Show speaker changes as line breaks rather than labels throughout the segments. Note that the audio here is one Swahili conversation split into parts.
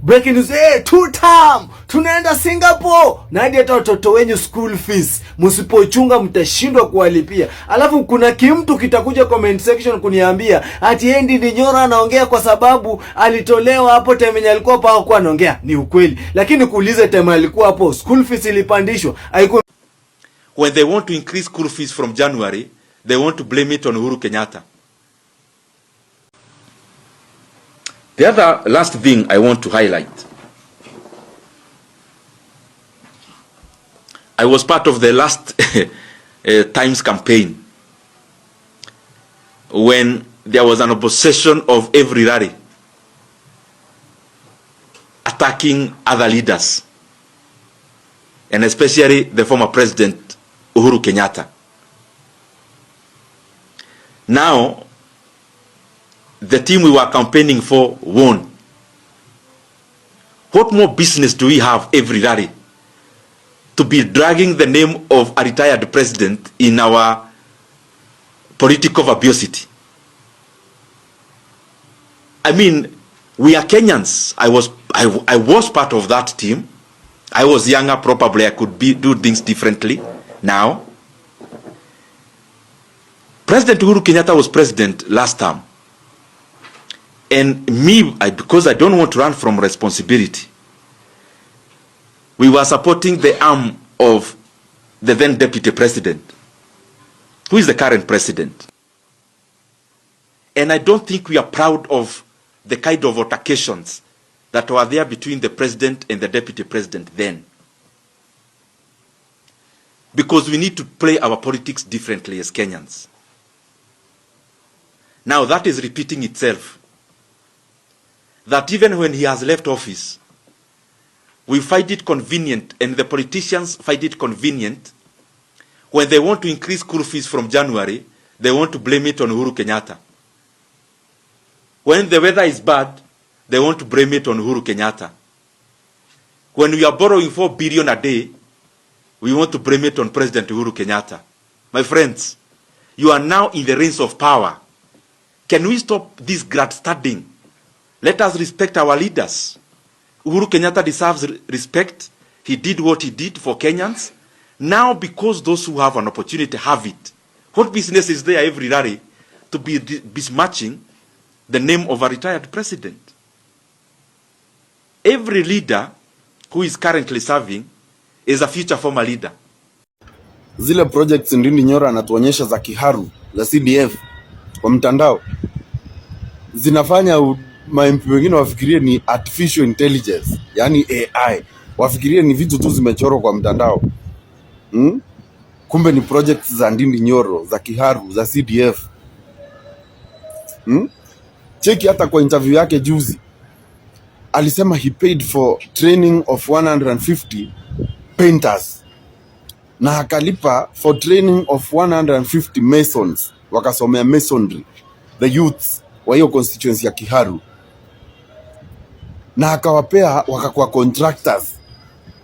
breaking news, two term tunaenda Singapore, na hadi hata watoto wenyu school fees msipochunga mtashindwa kuwalipia. Alafu kuna kimtu kitakuja comment section kuniambia ati Ndindi Nyoro anaongea kwa sababu alitolewa hapo time yenye alikuwa hapa kwa anaongea. Ni ukweli, lakini kuulize time alikuwa hapo school fees ilipandishwa haiko.
When they want to increase school fees from January, they want to blame it on Uhuru Kenyatta. The other last thing I want to highlight, I was part of the last Times campaign when there was an obsession of every rally attacking other leaders, and especially the former president Uhuru Kenyatta. Now, the team we were campaigning for won. What more business do we have every rally to be dragging the name of a retired president in our political verbosity? I mean, we are Kenyans. I was part of that team. I was younger, probably I could do things differently now. President Uhuru Kenyatta was president last term. And me, because I don't want to run from responsibility, we were supporting the arm of the then deputy president, who is the current president. And I don't think we are proud of the kind of altercations that were there between the president and the deputy president then. Because we need to play our politics differently as Kenyans. Now that is repeating itself. That even when he has left office, we find it convenient, and the politicians find it convenient, when they want to increase school fees from January, they want to blame it on Uhuru Kenyatta. When the weather is bad, they want to blame it on Uhuru Kenyatta. When we are borrowing 4 billion a day, we want to blame it on President Uhuru Kenyatta. My friends, you are now in the reins of power. Can we stop this grandstanding? Let us respect our leaders. Uhuru Kenyatta deserves respect. He did what he did for Kenyans. Now, because those who have an opportunity have it, what business is there every rally to be besmirching the name of a retired president? Every leader who is currently serving is a future former leader.
Zile projects Ndindi Nyoro anatuonyesha za kiharu za CDF kwa mtandao zinafanya MP wengine wafikirie ni artificial intelligence, yani AI. Wafikirie ni vitu tu zimechorwa kwa mtandao. Kumbe ni projects za Ndindi Nyoro, za kiharu, za CDF. Cheki hata kwa interview yake juzi. Alisema he paid for training of 150 painters. Na akalipa for training of 150 masons. Wakasomea masonry. The youths wa hiyo constituency ya Kiharu. Na akawapea wakakuwa contractors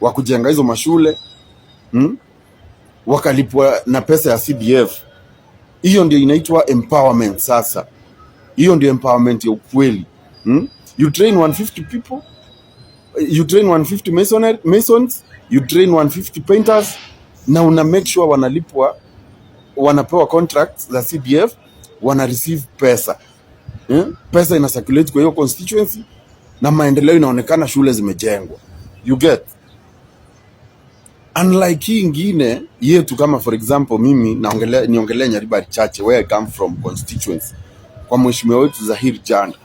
wa kujenga hizo mashule. Wakalipwa na pesa ya CDF. Hiyo ndio inaitwa empowerment sasa. Hiyo ndio empowerment ya ukweli. You train 150 people, you train 150 masons, you train 150 painters, na una make sure wanalipwa, wanapewa contracts za CDF, wana receive pesa. Pesa ina circulate kwa hiyo constituency, na maendeleo inaonekana, shule zimejengwa. You get? Unlike hii ingine yetu, kama for example mimi niongelea Nyaribari chache, where I come from constituency, kwa mheshimiwa wetu Zahir Janda.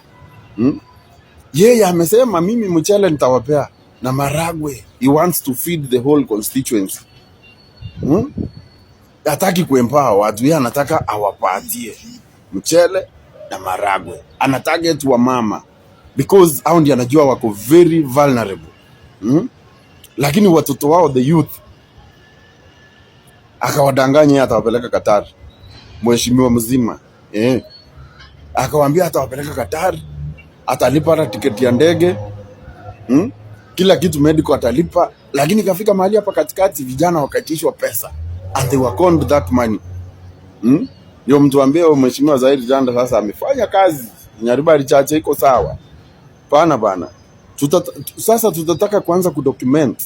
Yeye amesema mimi mchele nitawapea na maragwe. He wants to feed the whole constituency. Hataki kuempower watu, yeye anataka awapatie mchele na maragwe. Ana target wa mama because hao ndio anajua wako very vulnerable. Lakini watoto wao, the youth, akawadanganya atawapeleka Qatar. Mheshimiwa mzima akawaambia atawapeleka Qatar, atalipa hata tiketi ya ndege, kila kitu medical atalipa. Lakini kafika mahali hapa katikati, vijana wakaitishwa pesa, and they were conned that money. Ndio mtu ambaye mheshimiwa Zahir Janda sasa amefanya kazi Nyaribari chache iko sawa. Pana bana, Sasa tutataka kuanza kudocument.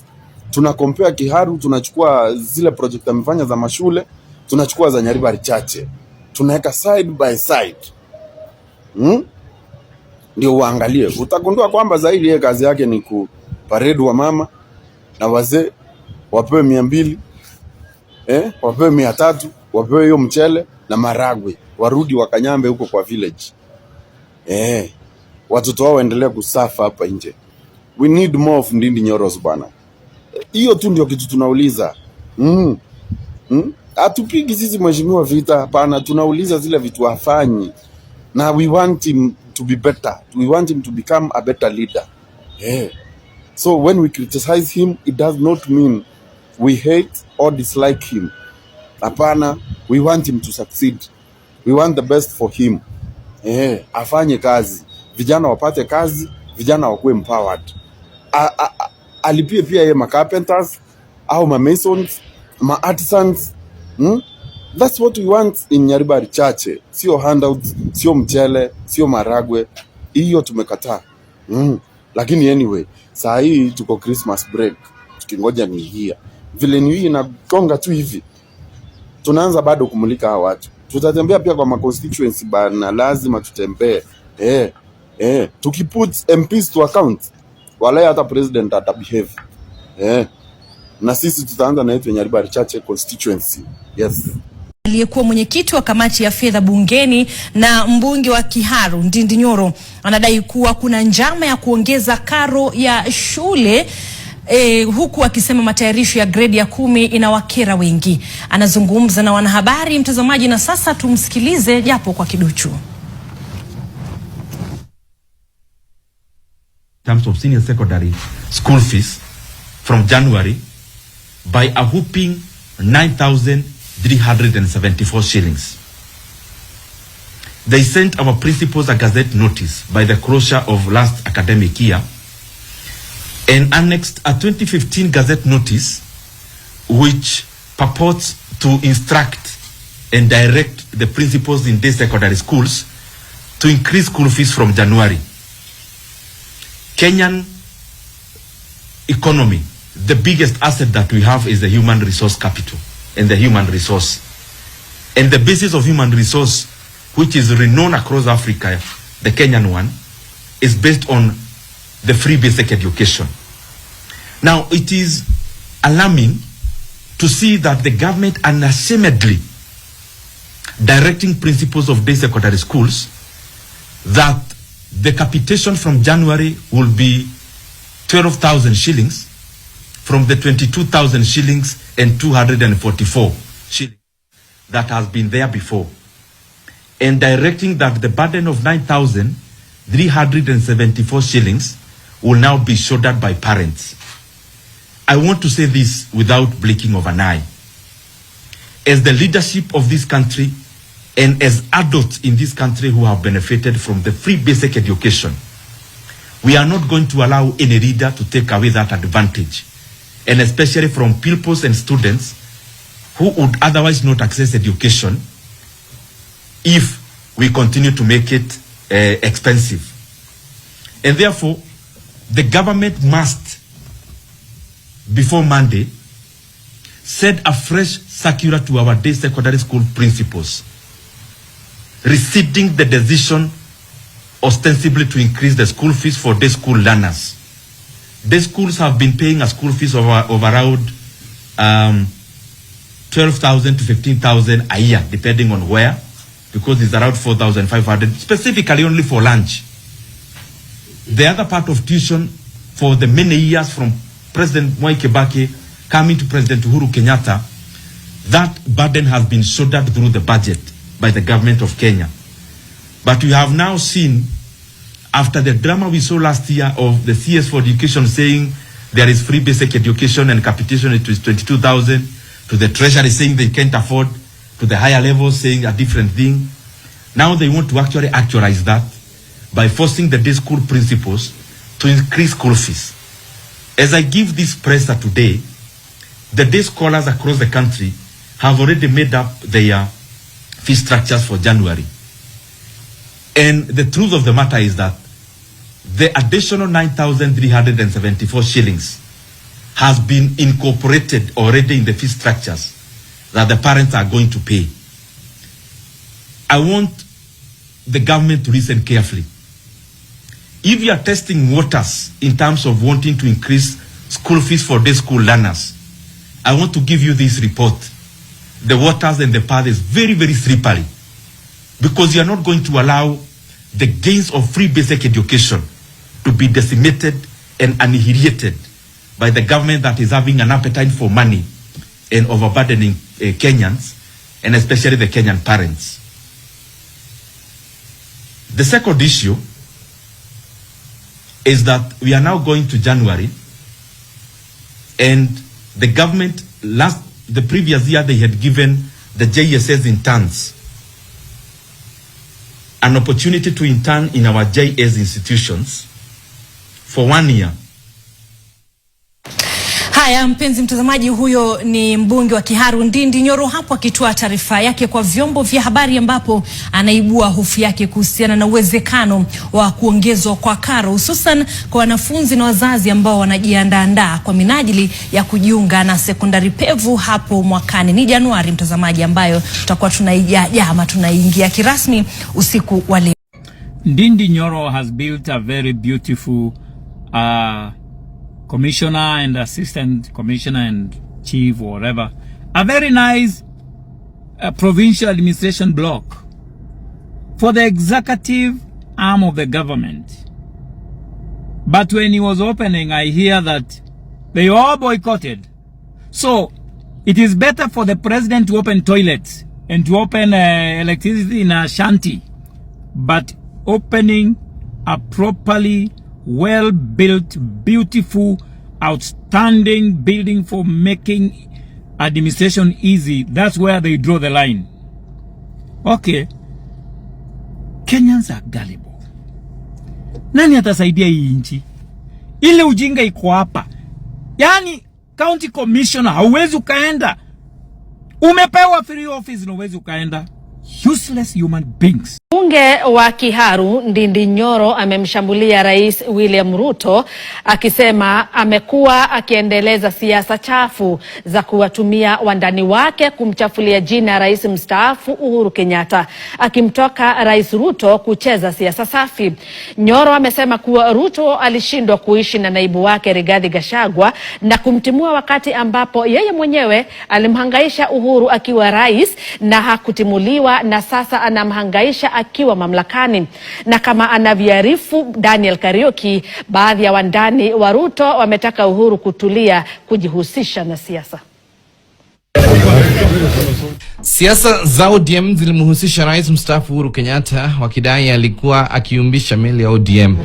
Tuna compare Kiharu, tunachukua zile project amefanya za mashule, tunachukua za Nyaribari chache, tunaweka side by side. Ndio uangalie, utagundua kwamba zaidi yeye kazi yake ni kuparade wa mama na wazee, wapewe 200, wapewe 300, wapewe hiyo mchele na maragwe, warudi wakanyambe huko kwa village. Watoto wao waendelee kusafa hapa nje. We need more of Ndindi Nyoro'S bwana. Hiyo tu ndio kitu tunauliza. Hatupigi sisi mheshimiwa vita, hapana, tunauliza zile vitu hafanyi. Na we want him to be better. We want him to become a better leader. So when we criticize him, it does not mean we hate or dislike him. Hapana, we want him to succeed. We want the best for him. Afanye kazi. Vijana wapate kazi, vijana wakuwe empowered. Alipie pia yeye ma carpenters au ma masons, ma artisans. That's what we want in Nyaribari chache. Sio handouts, sio mchele, sio maragwe. Hiyo tumekataa. Lakini anyway, saa hii tuko Christmas break. Tukingoja New Year. Vile New Year inagonga tu hivi, tunaanza bado kumulika hawa watu. Tutatembea pia kwa ma constituency bana, lazima tutembee. Tukiput MPs to account, wala hata president atabehave. Na sisi tutaanza na yetu Nyaribari chache constituency. Yes.
Aliyekuwa mwenyekiti wa kamati ya fedha bungeni na mbunge wa Kiharu Ndindi Nyoro anadai kuwa kuna njama ya kuongeza karo ya shule, huku akisema matayarisho ya grade ya 10 inawakera wengi. Anazungumza na wanahabari, mtazamaji, na sasa tumsikilize japo kwa kiduchu.
In terms of senior secondary school fees from January by a whooping 9,374 shillings. They sent our principals a gazette notice by the closure of last academic year and annexed a 2015 gazette notice which purports to instruct and direct the principals in these secondary schools to increase school fees from January. Kenyan economy, the biggest asset that we have is the human resource capital and the human resource. And the basis of human resource, which is renowned across Africa, the Kenyan one, is based on the free basic education. Now, it is alarming to see that the government unashamedly directing principals of these secondary schools that the capitation from January will be 12,000 shillings from the 22,000 shillings and 244 shillings that has been there before, and directing that the burden of 9,374 shillings will now be shouldered by parents. I want to say this without blinking of an eye. As the leadership of this country and as adults in this country who have benefited from the free basic education, we are not going to allow any leader to take away that advantage, and especially from pupils and students who would otherwise not access education if we continue to make it expensive. And therefore, the government must, before Monday, send a fresh circular to our day secondary school principals, rescinding the decision ostensibly to increase the school fees for day school learners. The schools have been paying a school fees of around 12,000 to 15,000 a year, depending on where, because it's around 4,500, specifically only for lunch. The other part of tuition for the many years from President Mwai Kibaki coming to President Uhuru Kenyatta, that burden has been shouldered through the budget by the government of Kenya. But we have now seen, after the drama we saw last year of the CS for Education saying there is free basic education and capitation it is 22,000, to the Treasury saying they can't afford, to the higher levels saying a different thing. Now they want to actually actualize that by forcing the day school principals to increase school fees. As I give this presser today, the day scholars across the country have already made up their fee structures for January. And the truth of the matter is that the additional 9,374 shillings has been incorporated already in the fee structures that the parents are going to pay. I want the government to listen carefully. If you are testing waters in terms of wanting to increase school fees for day school learners, I want to give you this report. The waters and the path is very, very slippery, because you are not going to allow the gains of free basic education to be decimated and annihilated by the government that is having an appetite for money and overburdening Kenyans, and especially the Kenyan parents. The second issue is that we are now going to January, and the government the previous year they had given the JSS interns an opportunity to intern in our JS institutions for 1 year.
Haya, mpenzi mtazamaji, huyo ni mbunge wa Kiharu Ndindi Nyoro hapo akitoa taarifa yake kwa vyombo vya habari, ambapo anaibua hofu yake kuhusiana na uwezekano wa kuongezwa kwa karo, hususan kwa wanafunzi na wazazi ambao wanajiandaa kwa minajili ya kujiunga na sekondari pevu hapo mwakani. Ni Januari, mtazamaji, ambayo tutakuwa tunaingia kirasmi usiku wa leo.
Ndindi Nyoro has built a very beautiful commissioner and assistant commissioner and chief or whatever, a very nice provincial administration block for the executive arm of the government. But when he was opening, I hear that they all boycotted. So it is better for the president to open toilets and to open electricity in a shanty, but opening a properly well-built, beautiful, outstanding building for making administration easy, that's where they draw the line. Okay, Kenyans are gullible. Nani atasaidia hii nchi? Ile ujinga iko hapa. Yani county commissioner hauwezi ukaenda. Umepewa free office na hauwezi ukaenda. Useless human beings.
Mbunge wa Kiharu Ndindi Nyoro amemshambulia Rais William Ruto akisema amekuwa akiendeleza siasa chafu za kuwatumia wandani wake kumchafulia jina Rais mstaafu Uhuru Kenyatta, akimtoka Rais Ruto kucheza siasa safi. Nyoro amesema kuwa Ruto alishindwa kuishi na naibu wake Rigathi Gachagua na kumtimua wakati ambapo yeye mwenyewe alimhangaisha Uhuru akiwa rais na hakutimuliwa, na sasa anamhangaisha akiwa mamlakani. Na kama anavyoarifu Daniel Kariuki, baadhi ya wandani wa Ruto wametaka Uhuru kutulia kujihusisha na siasa.
Siasa za ODM zilimhusisha Rais mstaafu Uhuru Kenyatta, wakidai alikuwa akiumbisha meli ya ODM.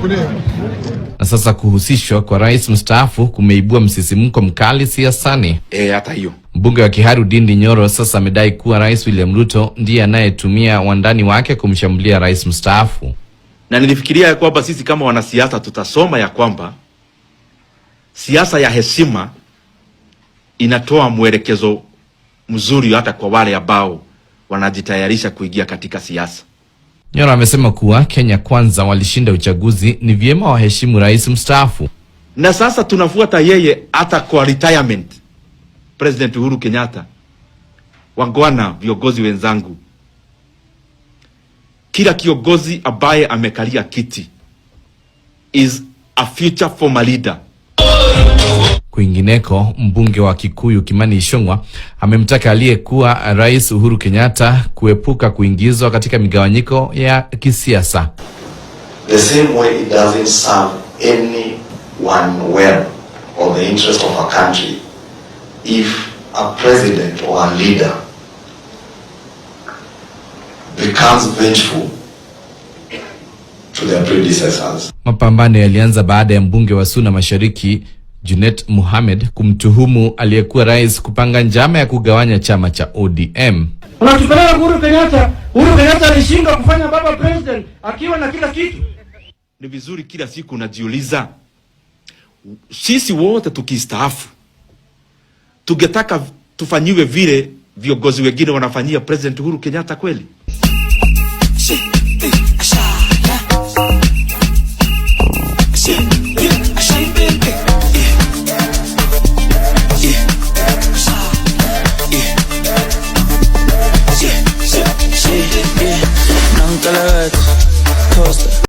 Na sasa kuhusishwa kwa Rais mstaafu kumeibua msisimko mkali siasani.
Hata hiyo.
Mbunge wa Kiharu Ndindi Nyoro sasa amedai kuwa Rais William Ruto ndiye anayetumia wandani wake kumshambulia Rais mstaafu.
Na nilifikiria kwamba sisi kama wanasiasa tutasoma ya kwamba siasa ya heshima inatoa mwelekezo mzuri hata kwa wale ambao wanajitayarisha kuingia katika siasa.
Nyoro amesema kuwa Kenya Kwanza walishinda uchaguzi, ni vyema waheshimu Rais mstaafu.
Na sasa tunafuata yeye hata kwa retirement. President Uhuru Kenyatta, wangwana viongozi wenzangu, kila kiongozi ambaye amekalia kiti is a future former leader.
Kwingineko, mbunge wa Kikuyu Kimani Ichung'wah amemtaka aliyekuwa Rais Uhuru Kenyatta kuepuka kuingizwa katika migawanyiko ya kisiasa.
The same way it doesn't serve anyone well or the interest of a country if a president or a leader becomes vengeful to their predecessors.
Mapambano yalianza baada ya mbunge wa Suna Mashariki Junet Mohamed kumtuhumu aliyekuwa rais kupanga njama ya kugawanya chama cha ODM.
Unatupeleka Uhuru Kenyatta. Uhuru Kenyatta alishindwa kufanya baba president akiwa na kila kitu.
Ni vizuri kila siku unajiuliza, sisi wote tukistaafu tungetaka tufanyiwe vile viongozi wengine wanafanyia President Uhuru Kenyatta kweli?
Nunca la ves, Costa.